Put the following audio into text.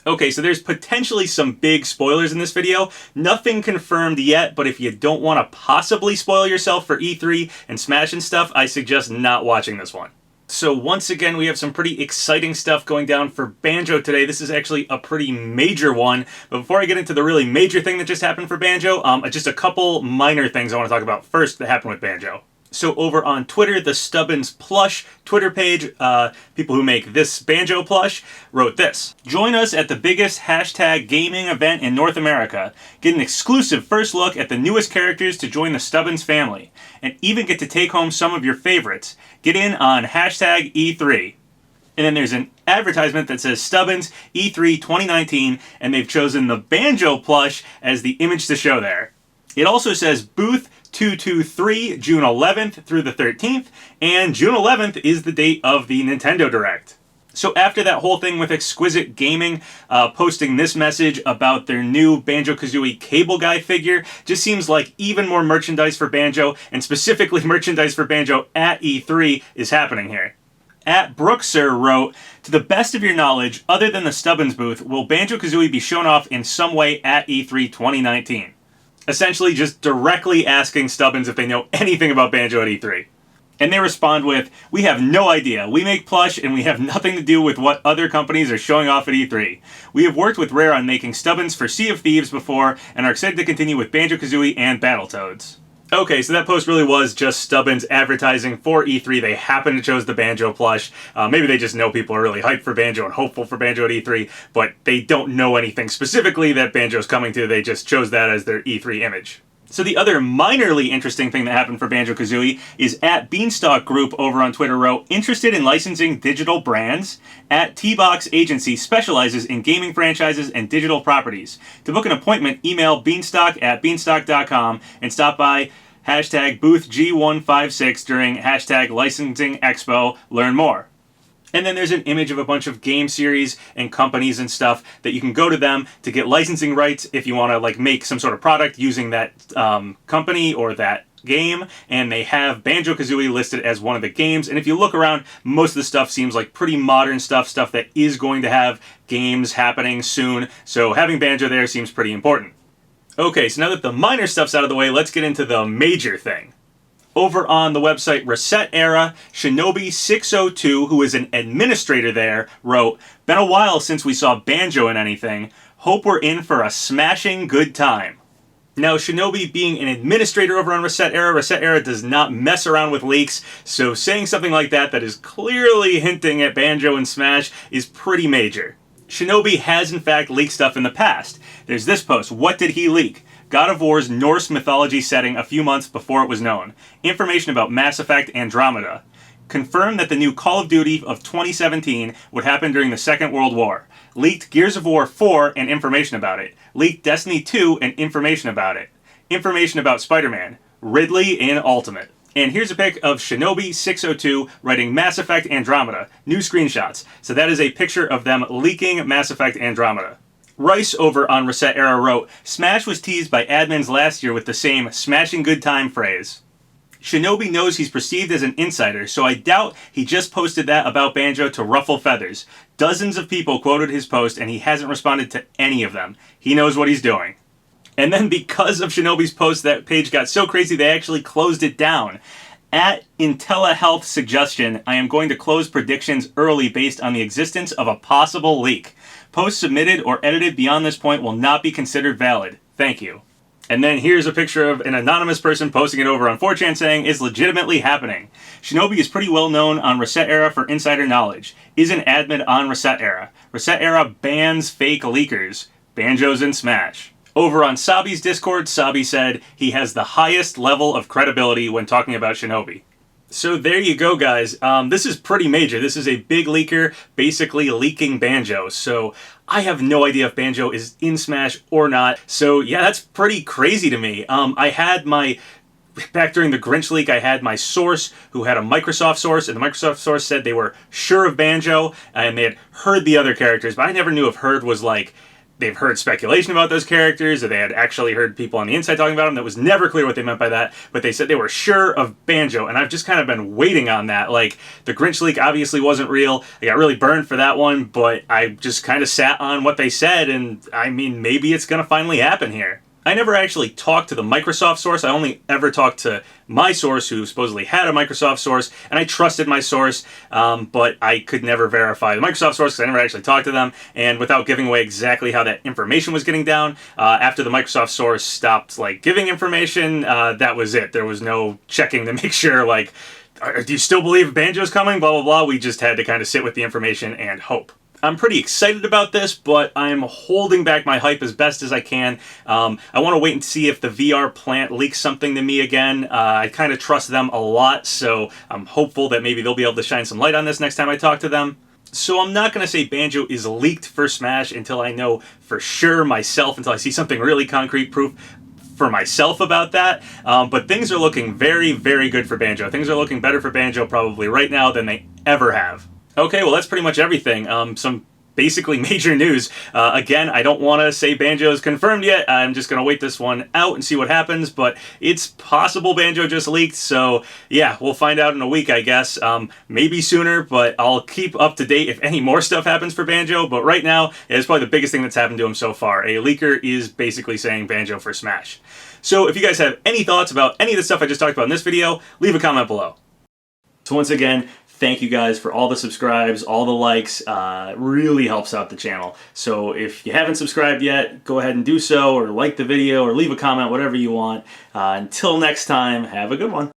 Okay, so there's potentially some big spoilers in this video. Nothing confirmed yet, but if you don't want to possibly spoil yourself for E3 and Smash and stuff, I suggest not watching this one. So once again, we have some pretty exciting stuff going down for Banjo today. This is actually a pretty major one. But before I get into the really major thing that just happened for Banjo, just a couple minor things I want to talk about first that happened with Banjo. So over on Twitter, the Stubbins plush Twitter page, people who make this Banjo plush, wrote this. Join us at the biggest hashtag gaming event in North America. Get an exclusive first look at the newest characters to join the Stubbins family. And even get to take home some of your favorites. Get in on hashtag E3. And then there's an advertisement that says Stubbins E3 2019, and they've chosen the Banjo plush as the image to show there. It also says Booth 223, June 11th through the 13th, and June 11th is the date of the Nintendo Direct. So after that whole thing with Exquisite Gaming posting this message about their new Banjo Kazooie Cable Guy figure, just seems like even more merchandise for Banjo, and specifically merchandise for Banjo at E3, is happening here. At Brookser wrote, to the best of your knowledge, other than the Stubbins booth, will Banjo Kazooie be shown off in some way at E3 2019? Essentially just directly asking Stubbins if they know anything about Banjo at E3. And they respond with, we have no idea. We make plush and we have nothing to do with what other companies are showing off at E3. We have worked with Rare on making Stubbins for Sea of Thieves before and are excited to continue with Banjo Kazooie and Battletoads. Okay, so that post really was just Stubbins advertising for E3. They happened to choose the Banjo plush. Maybe they just know people are really hyped for Banjo and hopeful for Banjo at E3, but they don't know anything specifically that Banjo's coming to. They just chose that as their E3 image. So the other minorly interesting thing that happened for Banjo Kazooie is at Beanstalk Group over on Twitter wrote, interested in licensing digital brands? At T-Box Agency specializes in gaming franchises and digital properties. To book an appointment, email beanstalk@beanstalk.com and stop by hashtag booth G156 during hashtag licensing expo. Learn more. And then there's an image of a bunch of game series and companies and stuff that you can go to them to get licensing rights if you want to like make some sort of product using that company or that game. And they have Banjo Kazooie listed as one of the games. And if you look around, most of the stuff seems like pretty modern stuff that is going to have games happening soon. So having Banjo there seems pretty important. Okay, so now that the minor stuff's out of the way, let's get into the major thing. Over on the website Resetera, Shinobi602, who is an administrator there, wrote, been a while since we saw Banjo in anything. Hope we're in for a smashing good time. Now, Shinobi being an administrator over on Resetera does not mess around with leaks, so saying something like that is clearly hinting at Banjo and Smash is pretty major. Shinobi has in fact leaked stuff in the past. There's this post, what did he leak? God of War's Norse mythology setting a few months before it was known. Information about Mass Effect Andromeda. Confirmed that the new Call of Duty of 2017 would happen during the Second World War. Leaked Gears of War 4 and information about it. Leaked Destiny 2 and information about it. Information about Spider-Man. Ridley in Ultimate. And here's a pic of Shinobi602 writing Mass Effect Andromeda. New screenshots. So that is a picture of them leaking Mass Effect Andromeda. Rice over on Resetera wrote, Smash was teased by admins last year with the same smashing good time phrase. Shinobi knows he's perceived as an insider, so I doubt he just posted that about Banjo to ruffle feathers. Dozens of people quoted his post and he hasn't responded to any of them. He knows what he's doing. And then because of Shinobi's post, that page got so crazy they actually closed it down. At IntelliHealth Suggestion, I am going to close predictions early based on the existence of a possible leak. Posts submitted or edited beyond this point will not be considered valid. Thank you. And then here's a picture of an anonymous person posting it over on 4chan saying, it's legitimately happening. Shinobi is pretty well known on Resetera for insider knowledge. Is an admin on Resetera. Resetera bans fake leakers. Banjos and Smash. Over on Sabi's Discord, Sabi said he has the highest level of credibility when talking about Shinobi. So there you go, guys. This is pretty major. This is a big leaker basically leaking Banjo. So I have no idea if Banjo is in Smash or not. So yeah, that's pretty crazy to me. I had back during the Grinch leak, I had my source who had a Microsoft source, and the Microsoft source said they were sure of Banjo and they had heard the other characters, but I never knew if heard was like they've heard speculation about those characters, or they had actually heard people on the inside talking about them. That was never clear what they meant by that, but they said they were sure of Banjo, and I've just kind of been waiting on that. Like, the Grinch leak obviously wasn't real. I got really burned for that one, but I just kind of sat on what they said, and I mean, maybe it's going to finally happen here. I never actually talked to the Microsoft source. I only ever talked to my source, who supposedly had a Microsoft source, and I trusted my source, but I could never verify the Microsoft source because I never actually talked to them. And without giving away exactly how that information was getting down, after the Microsoft source stopped like giving information, that was it. There was no checking to make sure, like, do you still believe Banjo's coming? Blah, blah, blah. We just had to kind of sit with the information and hope. I'm pretty excited about this, but I'm holding back my hype as best as I can. I want to wait and see if the VR plant leaks something to me again. I kind of trust them a lot, so I'm hopeful that maybe they'll be able to shine some light on this next time I talk to them. So I'm not going to say Banjo is leaked for Smash until I know for sure myself, until I see something really concrete proof for myself about that, but things are looking very, very good for Banjo. Things are looking better for Banjo probably right now than they ever have. Okay, well, that's pretty much everything. Some basically major news. Again, I don't want to say Banjo is confirmed yet. I'm just going to wait this one out and see what happens, but it's possible Banjo just leaked, so yeah, we'll find out in a week, I guess. Maybe sooner, but I'll keep up to date if any more stuff happens for Banjo, but right now, it's probably the biggest thing that's happened to him so far. A leaker is basically saying Banjo for Smash. So if you guys have any thoughts about any of the stuff I just talked about in this video, leave a comment below. So once again, thank you guys for all the subscribes, all the likes. It really helps out the channel. So if you haven't subscribed yet, go ahead and do so, or like the video, or leave a comment, whatever you want. Until next time, have a good one.